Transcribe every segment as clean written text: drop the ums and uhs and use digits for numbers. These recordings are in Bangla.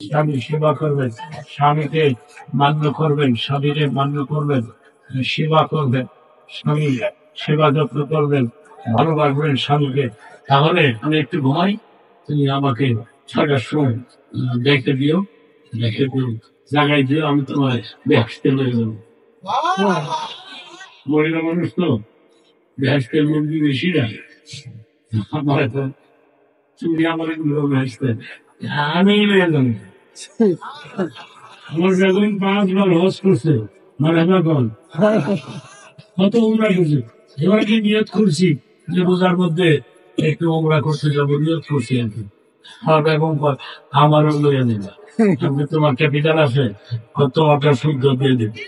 স্বামী সেবা করবেন, স্বামীকে মান্য করবেন, স্বামীরে মান্য করবেন, সেবা করবেন, স্বামী সেবা যত্ন করবেন, ভালোবাসবেন স্বামীকে। তাহলে আমি একটু ঘুমাই, তুমি আমাকে ৬টার সময় দেখে দিও, দেখে দিও, জাগাই দিও, আমি তোমার বেহেশতে লয়ে যাবো। মহিলা মানুষ তো বেহেশতের মুরগি বেশি না, আমার এখন তুমি আমার বেহেশতে আমি লয়ে যাবো। আমার বেগম 5 বার হজ করছে, মানে বেগম কত উমরা করছে। এবার কি নিয়ত করছি যে রোজার মধ্যে একটু উমরা করতে যাবো, নিয়ত করছি আর কি। আমার বেগম আমারও লইয়া নিবা, আমি তোমার ক্যাপিটাল আছে, তোমাকে শুদ্ধ দিয়ে দেবে।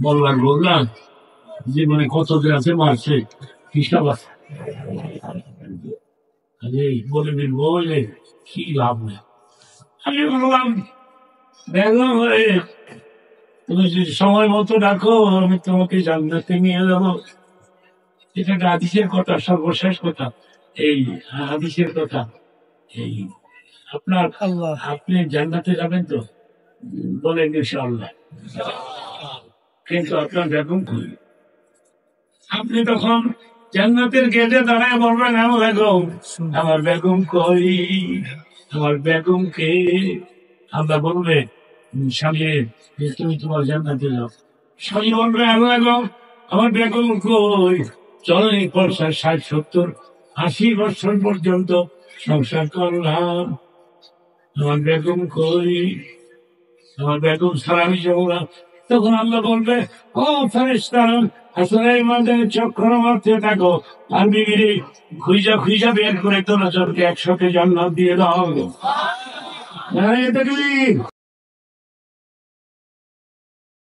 বললাম বললাম জীবনে কত যে আছে মারছে হিসাব আছে, বলে দিন বলে কি লাভ নেই। আমি বললাম বেগম হয়ে তুমি যদি সময় মতো ডাকো আমি তোমাকে জান্নাতে নিয়ে যাবো। এটা একটা হাদিসের কথা, সর্বশেষ কথা। এই হাদিসের কথা, এই আপনার আপনি জান্নাতে যাবেন তো, বলেন ইনশাআল্লাহ। কিন্তু আপনার বেগম কই? আপনি তখন জান্নাতের গেটে দাঁড়ায় বলবেন আমার বেগম, আমার বেগম কই, আমার বেগম কে? আল্লাহ বলবে স্বামী তুমি তোমার জান্নাতে যাও। স্বামী বলবে আমার বেগম, আমার বেগম কই? চলো এই পয়সা 60, 70, 80 বছর পর্যন্ত সংসার করলাম, আমার বেগম কই? আমার বেগম ছাড়া আমি যাবো না। তখন আল্লাহ বলবে ও ফেরেশতারা আসলে আমাদের চক্র মারতে থাকো, আর বিবিরে খুঁজা খুঁজা বের করে তোলা চলকে একসাথে জান্নাত দিয়ে দাও।